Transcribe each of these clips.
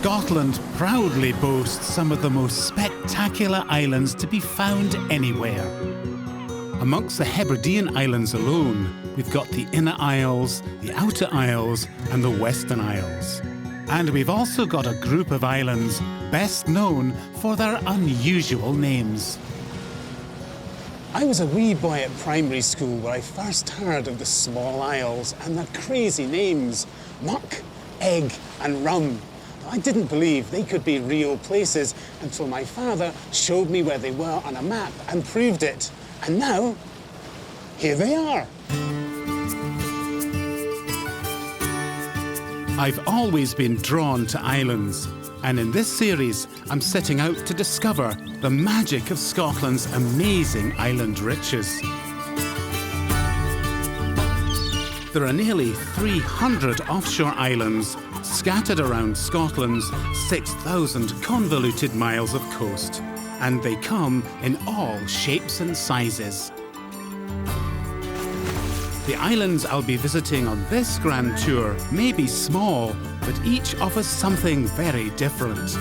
Scotland proudly boasts some of the most spectacular islands to be found anywhere. Amongst the Hebridean Islands alone, we've got the Inner Isles, the Outer Isles, and the Western Isles. And we've also got a group of islands best known for their unusual names. I was a wee boy at primary school where I first heard of the small isles and their crazy names, Muck, Egg, and Rum. I didn't believe they could be real places until my father showed me where they were on a map and proved it. And now, here they are. I've always been drawn to islands, and in this series, I'm setting out to discover the magic of Scotland's amazing island riches. There are nearly 300 offshore islands scattered around Scotland's 6,000 convoluted miles of coast, and they come in all shapes and sizes. The islands I'll be visiting on this grand tour may be small, but each offers something very different.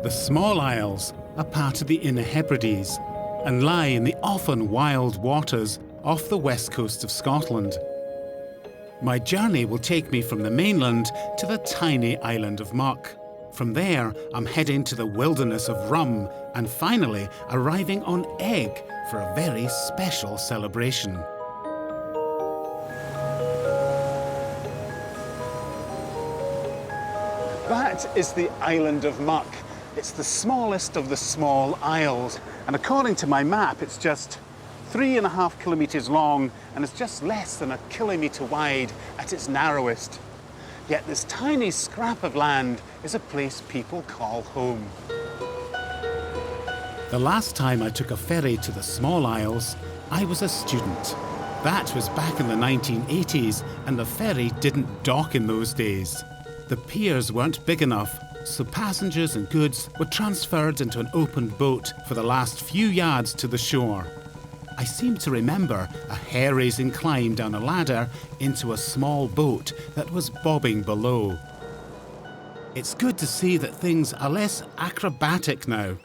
The Small Isles are part of the Inner Hebrides and lie in the often wild waters off the west coast of Scotland. My journey will take me from the mainland to the tiny island of Muck. From there, I'm heading to the wilderness of Rum and finally arriving on Egg for a very special celebration. That is the island of Muck. It's the smallest of the small isles. And according to my map, it's just 3.5 kilometres long and it's just less than 1 kilometre wide at its narrowest. Yet this tiny scrap of land is a place people call home. The last time I took a ferry to the Small Isles, I was a student. That was back in the 1980s, and the ferry didn't dock in those days. The piers weren't big enough, so passengers and goods were transferred into an open boat for the last few yards to the shore. I seem to remember a hair-raising climb down a ladder into a small boat that was bobbing below. It's good to see that things are less acrobatic now.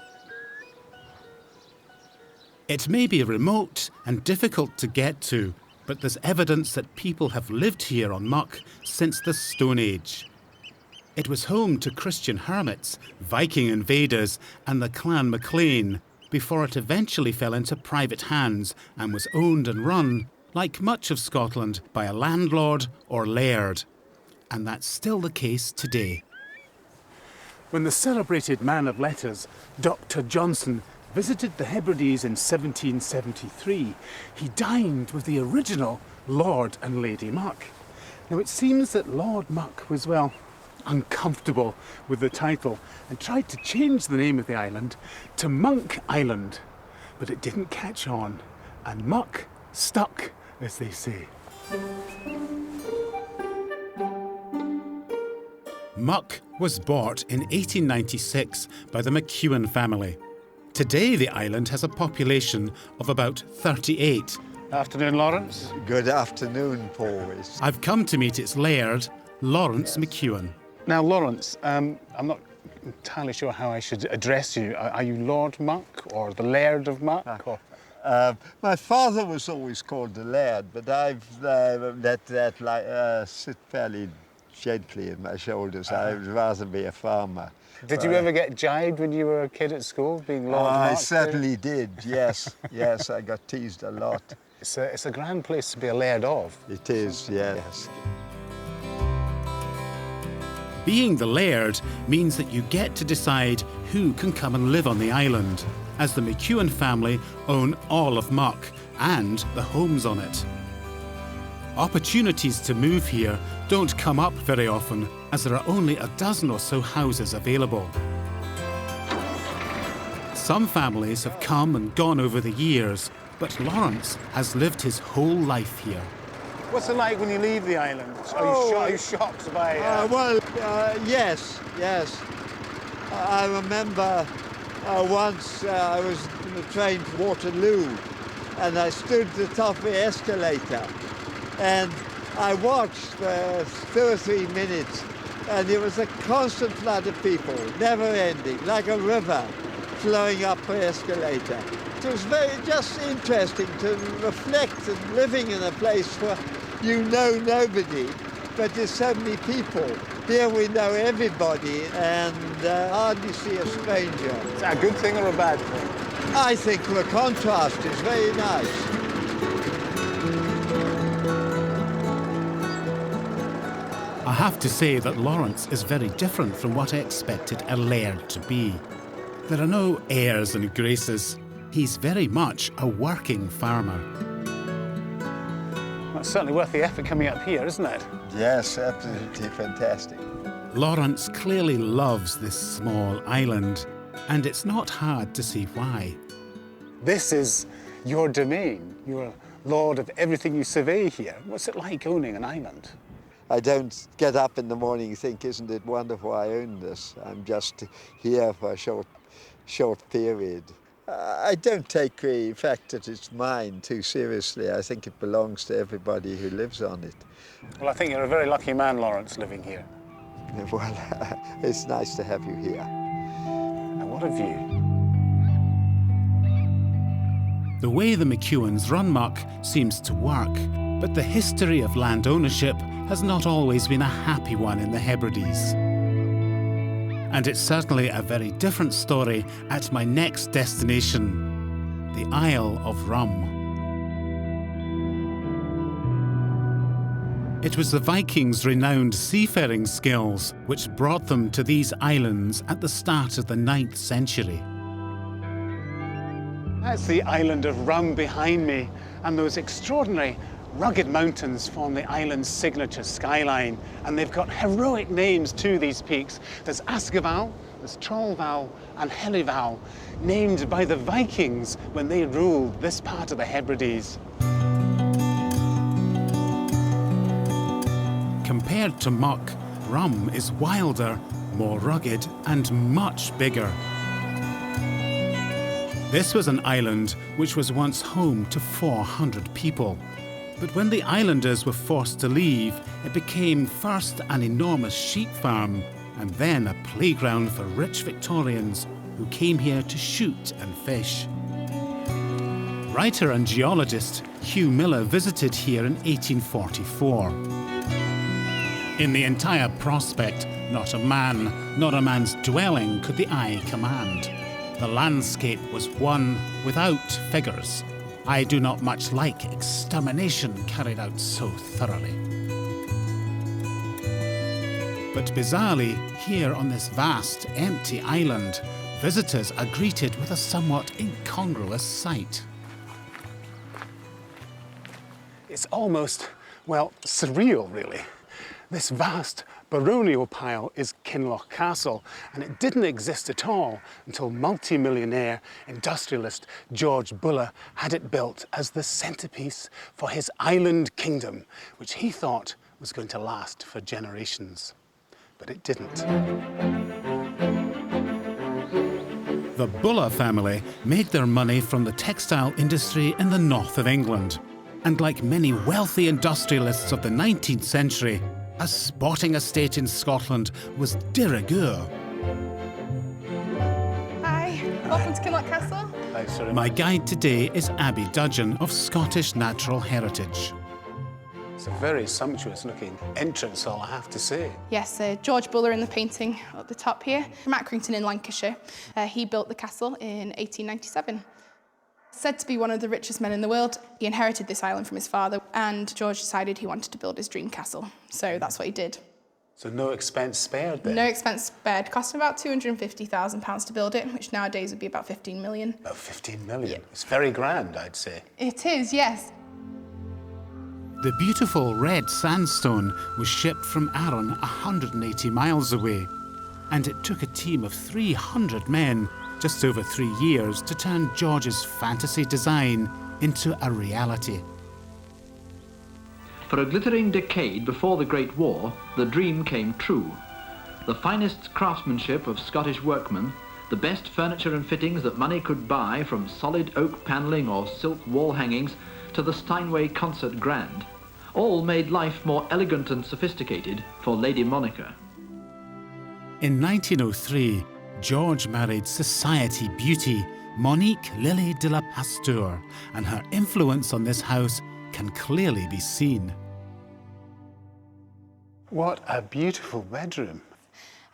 It may be remote and difficult to get to, but there's evidence that people have lived here on Muck since the Stone Age. It was home to Christian hermits, Viking invaders, and the Clan MacLean, before it eventually fell into private hands and was owned and run, like much of Scotland, by a landlord or laird. And that's still the case today. When the celebrated man of letters, Dr. Johnson, visited the Hebrides in 1773, he dined with the original Lord and Lady Muck. Now it seems that Lord Muck was, well, uncomfortable with the title and tried to change the name of the island to Monk Island, but it didn't catch on, and Muck stuck, as they say. Muck was bought in 1896 by the McEwen family. Today the island has a population of about 38. Afternoon, Lawrence. Good afternoon, Paul. I've come to meet its laird, Lawrence McEwen. Now, Lawrence, I'm not entirely sure how I should address you. Are you Lord Muck or the Laird of Muck? Or? My father was always called the Laird, but I've let that sit fairly gently in my shoulders. I'd rather be a farmer. Did you ever get jibed when you were a kid at school, being Lord Muck? I certainly did, yes. Yes, I got teased a lot. It's a grand place to be a laird of. It is, yes. Being the laird means that you get to decide who can come and live on the island, as the McEwen family own all of Muck and the homes on it. Opportunities to move here don't come up very often, as there are only a dozen or so houses available. Some families have come and gone over the years, but Lawrence has lived his whole life here. What's it like when you leave the island? Are you shocked by... Yes. I remember once I was in the train to Waterloo, and I stood at the top of the escalator, and I watched for 2 or 3 minutes, and there was a constant flood of people, never ending, like a river flowing up the escalator. It was just interesting to reflect and living in a place where you know nobody, but there's so many people. Here we know everybody and hardly see a stranger. Is that a good thing or a bad thing? I think the contrast is very nice. I have to say that Lawrence is very different from what I expected a laird to be. There are no airs and graces. He's very much a working farmer. That's certainly worth the effort coming up here, isn't it? Yes, absolutely fantastic. Lawrence clearly loves this small island, and it's not hard to see why. This is your domain. You're lord of everything you survey here. What's it like owning an island? I don't get up in the morning and think, isn't it wonderful I own this? I'm just here for a short period. I don't take the fact that it's mine too seriously. I think it belongs to everybody who lives on it. Well, I think you're a very lucky man, Lawrence, living here. Well, it's nice to have you here. And what a view. The way the McEwens run Muck seems to work, but the history of land ownership has not always been a happy one in the Hebrides. And it's certainly a very different story at my next destination, the Isle of Rum. It was the Vikings' renowned seafaring skills which brought them to these islands at the start of the 9th century. That's the island of Rum behind me, and those extraordinary rugged mountains form the island's signature skyline, and they've got heroic names to these peaks. There's Askeval, there's Trollval and Helival, named by the Vikings when they ruled this part of the Hebrides. Compared to Muck, Rum is wilder, more rugged and much bigger. This was an island which was once home to 400 people. But when the islanders were forced to leave, it became first an enormous sheep farm and then a playground for rich Victorians who came here to shoot and fish. Writer and geologist Hugh Miller visited here in 1844. In the entire prospect, not a man's dwelling could the eye command. The landscape was one without figures. I do not much like extermination carried out so thoroughly. But bizarrely, here on this vast, empty island, visitors are greeted with a somewhat incongruous sight. It's almost, well, surreal, really. This vast baronial pile is Kinloch Castle, and it didn't exist at all until multi-millionaire industrialist George Buller had it built as the centerpiece for his island kingdom, which he thought was going to last for generations. But it didn't. The Buller family made their money from the textile industry in the north of England. And like many wealthy industrialists of the 19th century, a sporting estate in Scotland was de rigueur. Hi, welcome to Kinloch Castle. Thanks, sorry. My guide today is Abby Dudgeon of Scottish Natural Heritage. It's a very sumptuous looking entrance hall, I have to say. Yes, George Buller in the painting at the top here, from Accrington in Lancashire. He built the castle in 1897. Said to be one of the richest men in the world, he inherited this island from his father, and George decided he wanted to build his dream castle. So that's what he did. So no expense spared then? No expense spared. Cost him about £250,000 to build it, which nowadays would be about 15 million. About 15 million? Yeah. It's very grand, I'd say. It is, yes. The beautiful red sandstone was shipped from Arran 180 miles away, and it took a team of 300 men just over 3 years to turn George's fantasy design into a reality. For a glittering decade before the Great War, the dream came true. The finest craftsmanship of Scottish workmen, the best furniture and fittings that money could buy, from solid oak panelling or silk wall hangings to the Steinway concert grand, all made life more elegant and sophisticated for Lady Monica. In 1903, George married society beauty Monique Lily de la Pasteur, and her influence on this house can clearly be seen. What a beautiful bedroom.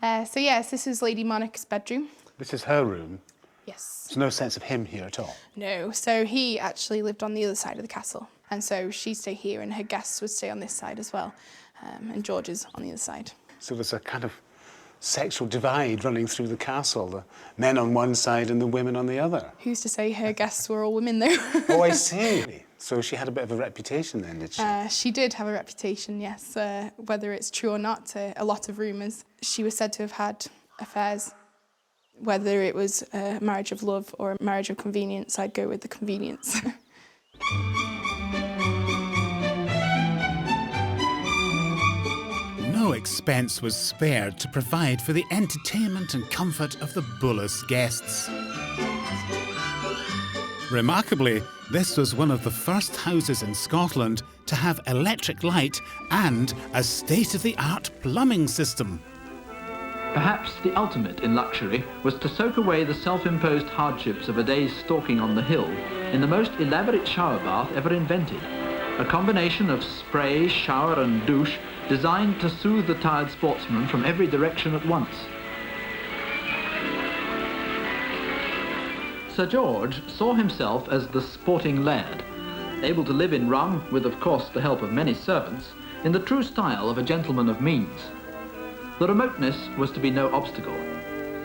So yes, this is Lady Monica's bedroom. This is her room. Yes. There's no sense of him here at all. No, so he actually lived on the other side of the castle. And so she'd stay here and her guests would stay on this side as well. And George is on the other side. So there's a kind of sexual divide running through the castle. The men on one side and the women on the other. Who's to say her guests were all women though? Oh, I see. So she had a bit of a reputation then, did she? She did have a reputation, yes. Whether it's true or not, a lot of rumours. She was said to have had affairs. Whether it was a marriage of love or a marriage of convenience, I'd go with the convenience. No expense was spared to provide for the entertainment and comfort of the Bullis guests. Remarkably, this was one of the first houses in Scotland to have electric light and a state-of-the-art plumbing system. Perhaps the ultimate in luxury was to soak away the self-imposed hardships of a day's stalking on the hill in the most elaborate shower bath ever invented. A combination of spray, shower and douche designed to soothe the tired sportsman from every direction at once. Sir George saw himself as the sporting laird, able to live in Rum, with of course the help of many servants, in the true style of a gentleman of means. The remoteness was to be no obstacle.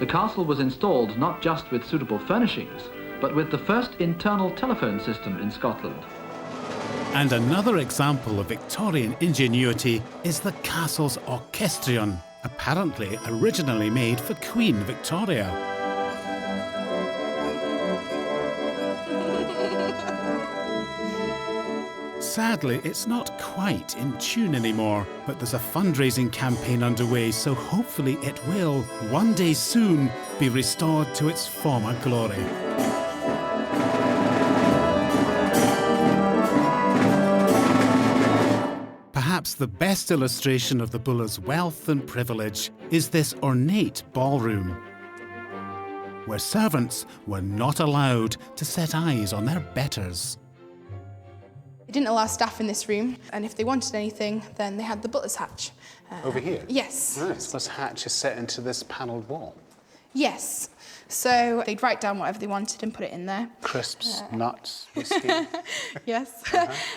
The castle was installed not just with suitable furnishings, but with the first internal telephone system in Scotland. And another example of Victorian ingenuity is the castle's orchestrion, apparently originally made for Queen Victoria. Sadly, it's not quite in tune anymore, but there's a fundraising campaign underway, so hopefully it will, one day soon, be restored to its former glory. Perhaps the best illustration of the Bullis' wealth and privilege is this ornate ballroom, where servants were not allowed to set eyes on their betters. They didn't allow staff in this room, and if they wanted anything, then they had the butler's hatch. Over here? Yes. Right, so this hatch is set into this panelled wall. Yes. So they'd write down whatever they wanted and put it in there. Crisps, nuts, whiskey. Yes.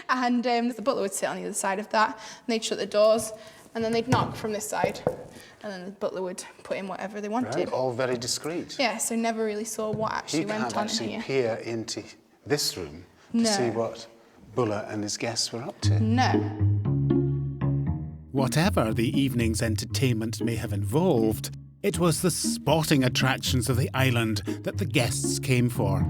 And the butler would sit on the other side of that, and they'd shut the doors, and then they'd knock from this side, and then the butler would put in whatever they wanted. Right, all very discreet. Yeah, so never really saw what actually You went can't on actually here. peer into this room to No. see what Buller and his guests were up to. No. Whatever the evening's entertainment may have involved, it was the sporting attractions of the island that the guests came for.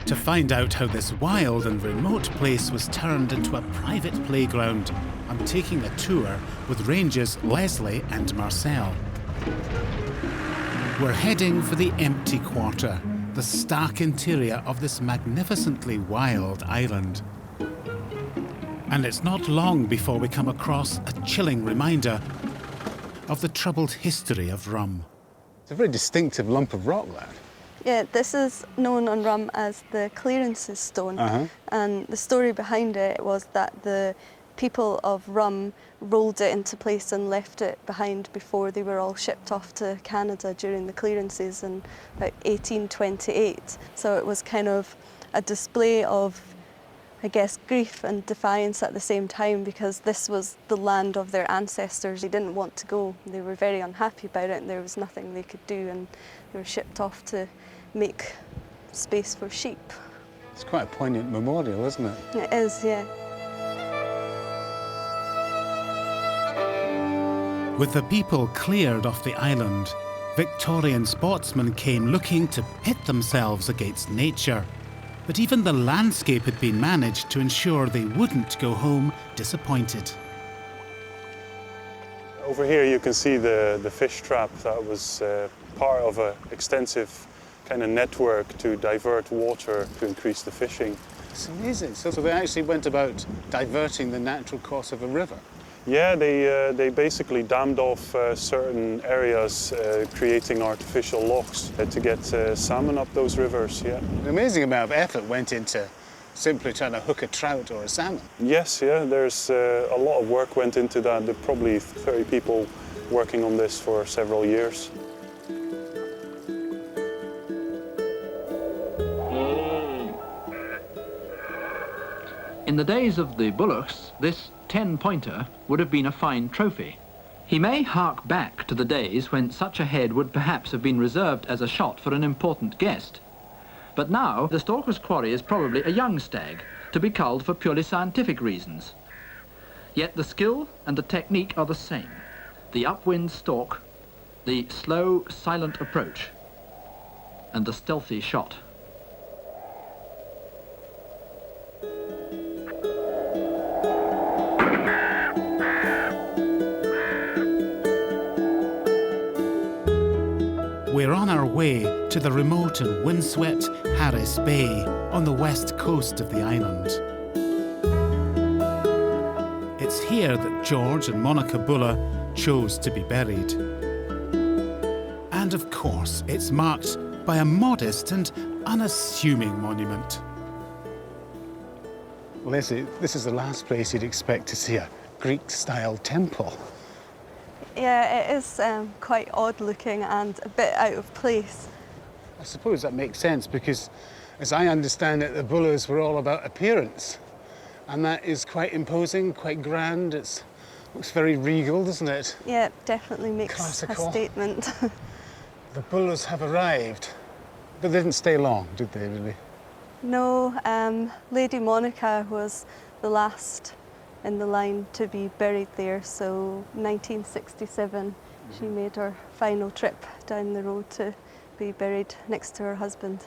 To find out how this wild and remote place was turned into a private playground, I'm taking a tour with Rangers Leslie and Marcel. We're heading for the empty quarter, the stark interior of this magnificently wild island. And it's not long before we come across a chilling reminder of the troubled history of Rum. It's a very distinctive lump of rock, that. Yeah, this is known on Rum as the Clearances Stone. And the story behind it was that the people of Rum rolled it into place and left it behind before they were all shipped off to Canada during the clearances in about 1828. So it was kind of a display of, I guess, grief and defiance at the same time, because this was the land of their ancestors. They didn't want to go. They were very unhappy about it, and there was nothing they could do, and they were shipped off to make space for sheep. It's quite a poignant memorial, isn't it? It is, yeah. With the people cleared off the island, Victorian sportsmen came looking to pit themselves against nature. but even the landscape had been managed to ensure they wouldn't go home disappointed. Over here you can see the fish trap that was part of an extensive kind of network to divert water to increase the fishing. It's amazing. So they actually went about diverting the natural course of a river. Yeah, they basically dammed off certain areas, creating artificial locks to get salmon up those rivers, yeah. An amazing amount of effort went into simply trying to hook a trout or a salmon. Yes, yeah, there's a lot of work went into that. There are probably 30 people working on this for several years. In the days of the bullocks, this 10-pointer would have been a fine trophy. He may hark back to the days when such a head would perhaps have been reserved as a shot for an important guest. But now, the stalker's quarry is probably a young stag, to be culled for purely scientific reasons. Yet the skill and the technique are the same. The upwind stalk, the slow, silent approach, and the stealthy shot. We're on our way to the remote and windswept Harris Bay on the west coast of the island. It's here that George and Monica Buller chose to be buried. And of course, it's marked by a modest and unassuming monument. Leslie, this is the last place you'd expect to see a Greek-style temple. Yeah, it is quite odd looking and a bit out of place. I suppose that makes sense because, as I understand it, the Bullers were all about appearance. And that is quite imposing, quite grand. It looks very regal, doesn't it? Yeah, it definitely makes Classical. a statement. The Bullers have arrived, but they didn't stay long, did they, really? No, Lady Monica was the last in the line to be buried there, so 1967 she made her final trip down the road to be buried next to her husband.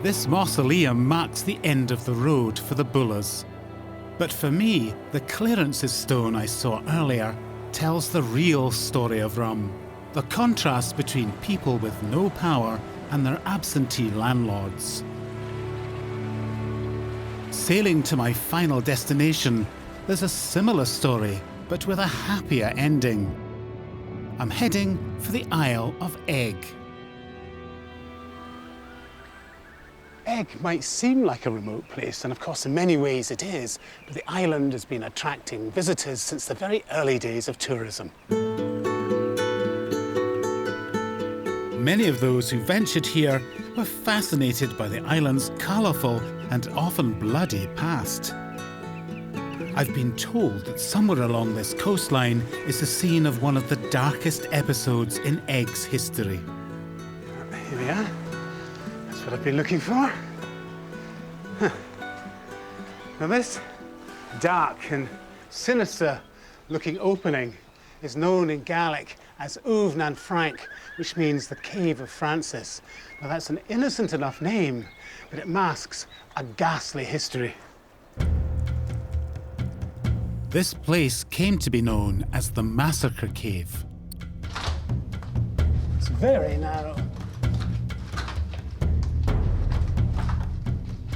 This mausoleum marks the end of the road for the Bullers. But for me, the clearances stone I saw earlier tells the real story of Rum. The contrast between people with no power and their absentee landlords. Sailing to my final destination, there's a similar story, but with a happier ending. I'm heading for the Isle of Eigg. Eigg might seem like a remote place, and of course in many ways it is, but the island has been attracting visitors since the very early days of tourism. Many of those who ventured here were fascinated by the island's colourful and often bloody past. I've been told that somewhere along this coastline is the scene of one of the darkest episodes in Egg's history. Here we are. That's what I've been looking for. Huh. Now this dark and sinister looking opening is known in Gaelic as Uv nan Frank, which means the Cave of Francis. Now that's an innocent enough name, but it masks a ghastly history. This place came to be known as the Massacre Cave. It's very narrow.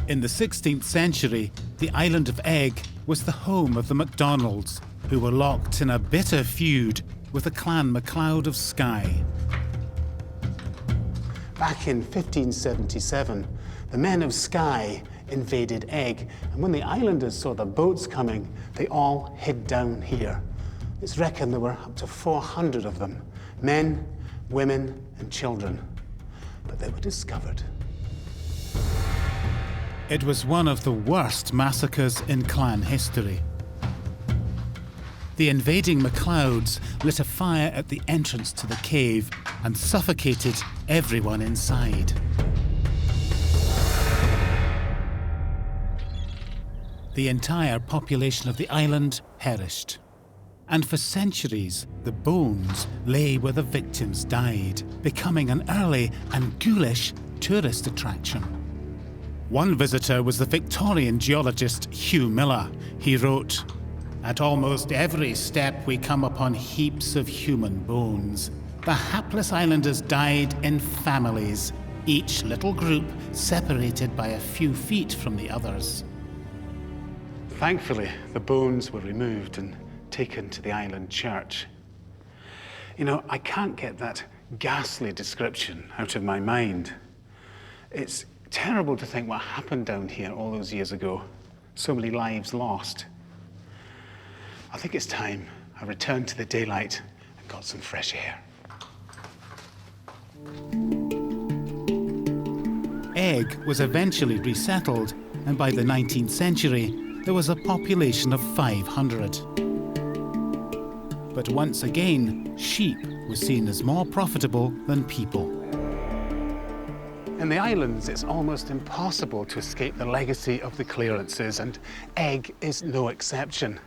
In the 16th century, the island of Eigg was the home of the MacDonalds, who were locked in a bitter feud with the Clan MacLeod of Skye. Back in 1577, the men of Skye invaded Eigg, and when the islanders saw the boats coming, they all hid down here. It's reckoned there were up to 400 of them, men, women, and children. But they were discovered. It was one of the worst massacres in clan history. The invading MacLeods lit a fire at the entrance to the cave and suffocated everyone inside. The entire population of the island perished. And for centuries, the bones lay where the victims died, becoming an early and ghoulish tourist attraction. One visitor was the Victorian geologist Hugh Miller. He wrote, "At almost every step we come upon heaps of human bones. The hapless islanders died in families, each little group separated by a few feet from the others." Thankfully, the bones were removed and taken to the island church. You know, I can't get that ghastly description out of my mind. It's terrible to think what happened down here all those years ago. So many lives lost. I think it's time I returned to the daylight and got some fresh air. Eigg was eventually resettled, and by the 19th century, there was a population of 500. But once again, sheep was seen as more profitable than people. In the islands, it's almost impossible to escape the legacy of the clearances, and Eigg is no exception.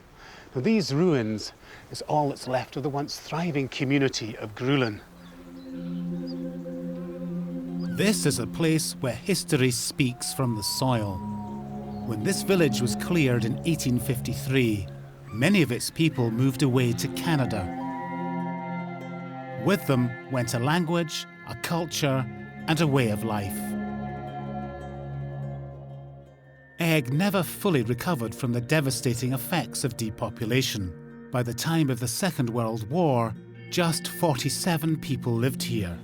Now, these ruins is all that's left of the once thriving community of Grulin. This is a place where history speaks from the soil. When this village was cleared in 1853, many of its people moved away to Canada. With them went a language, a culture, and a way of life. Eigg never fully recovered from the devastating effects of depopulation. By the time of the Second World War, just 47 people lived here.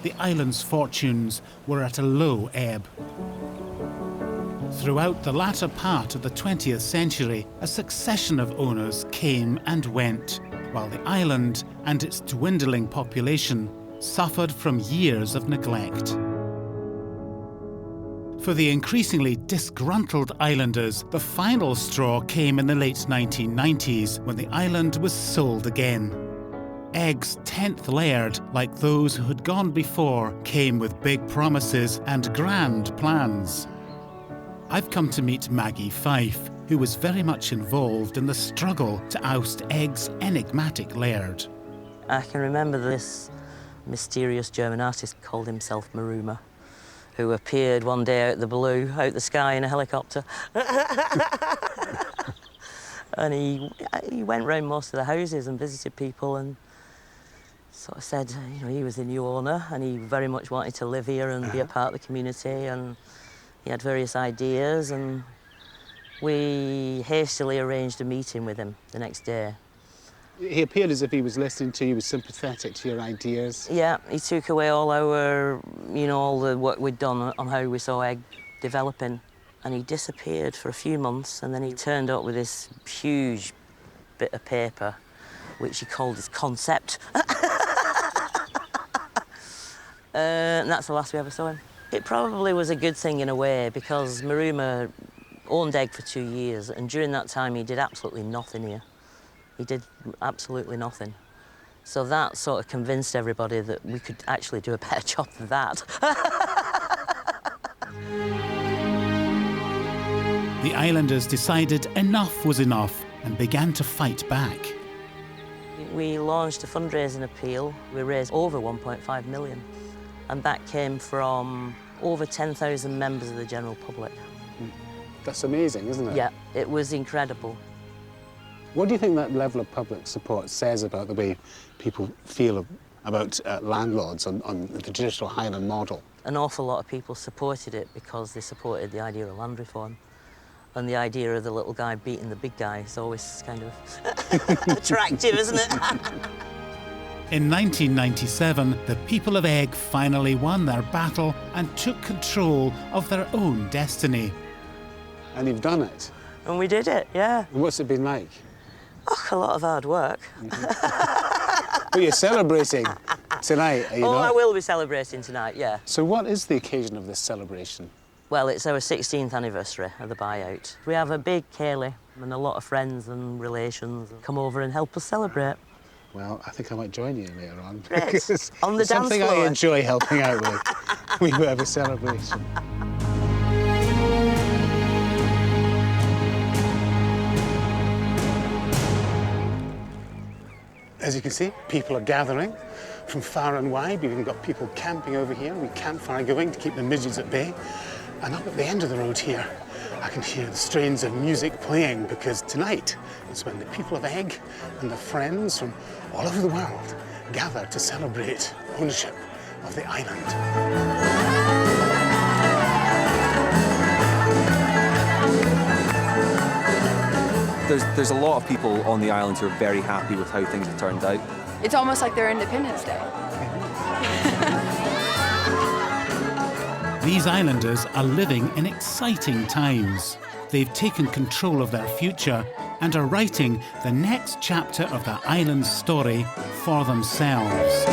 The island's fortunes were at a low ebb. Throughout the latter part of the 20th century, a succession of owners came and went, while the island and its dwindling population suffered from years of neglect. For the increasingly disgruntled islanders, the final straw came in the late 1990s when the island was sold again. Eigg's 10th laird, like those who had gone before, came with big promises and grand plans. I've come to meet Maggie Fife, who was very much involved in the struggle to oust Eigg's enigmatic laird. I can remember this mysterious German artist called himself Maruma, who appeared one day out the sky in a helicopter. And he went round most of the houses and visited people and sort of said, you know, he was the new owner and he very much wanted to live here and be a part of the community, and he had various ideas, and we hastily arranged a meeting with him the next day. He appeared as if he was listening to you, he was sympathetic to your ideas. Yeah, he took away all our, you know, all the work we'd done on how we saw Eigg developing, and he disappeared for a few months, and then he turned up with this huge bit of paper, which he called his concept. And that's the last we ever saw him. It probably was a good thing in a way, because Maruma owned Eigg for 2 years, and during that time he did absolutely nothing here. He did absolutely nothing. So that sort of convinced everybody that we could actually do a better job than that. The islanders decided enough was enough and began to fight back. We launched a fundraising appeal. We raised over 1.5 million, and that came from over 10,000 members of the general public. That's amazing, isn't it? Yeah, it was incredible. What do you think that level of public support says about the way people feel about landlords on the traditional Highland model? An awful lot of people supported it because they supported the idea of land reform. And the idea of the little guy beating the big guy is always kind of attractive, isn't it? In 1997, the people of Eigg finally won their battle and took control of their own destiny. And you've done it. And we did it, yeah. And what's it been like? Oh, a lot of hard work. Well, you're celebrating tonight, are you not? I will be celebrating tonight, yeah. So what is the occasion of this celebration? Well, it's our 16th anniversary of the buyout. We have a big ceilidh and a lot of friends and relations come over and help us celebrate. Well, I think I might join you later on. Yes, on the it's dance something floor. I enjoy helping out with. We have a celebration. As you can see, people are gathering. from far and wide. We've even got people camping over here. We campfire going to keep the midges at bay. And up at the end of the road here, I can hear the strains of music playing, because tonight is when the people of Eigg and their friends from all over the world gather to celebrate ownership of the island. There's a lot of people on the island who are very happy with how things have turned out. It's almost like their Independence Day. These islanders are living in exciting times. They've taken control of their future and are writing the next chapter of the island's story for themselves.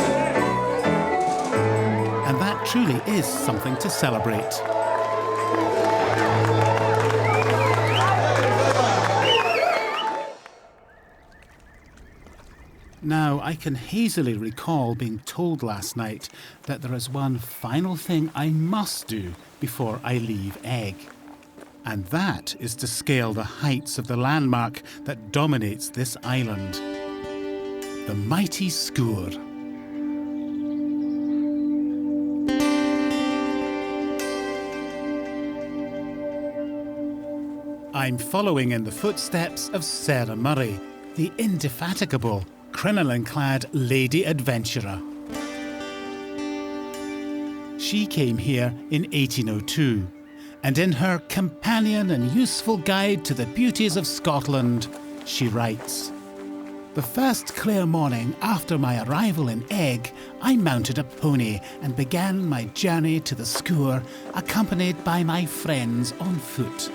And that truly is something to celebrate. Now, I can hazily recall being told last night that there is one final thing I must do before I leave Eigg. And that is to scale the heights of the landmark that dominates this island. The mighty Sgurr. I'm following in the footsteps of Sarah Murray, the indefatigable, crinoline-clad lady adventurer. She came here in 1802, and in her companion and useful guide to the beauties of Scotland, she writes, "The first clear morning after my arrival in Eigg, I mounted a pony and began my journey to the Sgurr, accompanied by my friends on foot."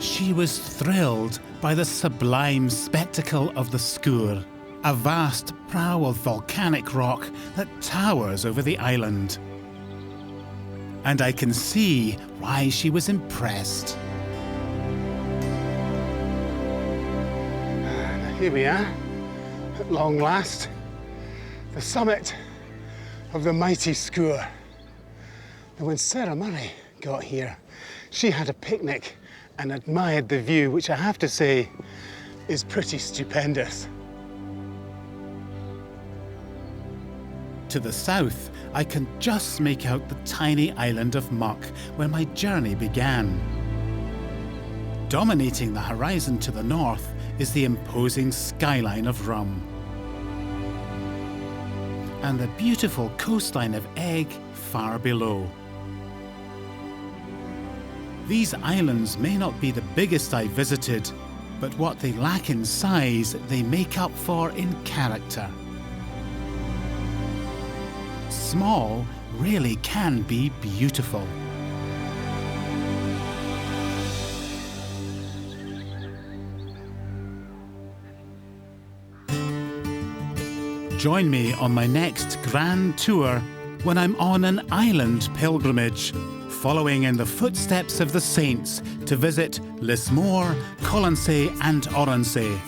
She was thrilled by the sublime spectacle of the Sgurr, a vast prow of volcanic rock that towers over the island. And I can see why she was impressed. Here we are, at long last, the summit of the mighty Sgurr. And when Sarah Murray got here, she had a picnic and admired the view, which I have to say is pretty stupendous. To the south, I can just make out the tiny island of Muck, where my journey began. Dominating the horizon to the north is the imposing skyline of Rum. And the beautiful coastline of Eigg far below. These islands may not be the biggest I've visited, but what they lack in size, they make up for in character. Small really can be beautiful. Join me on my next grand tour when I'm on an island pilgrimage, following in the footsteps of the saints to visit Lismore, Colonsay and Oronsay.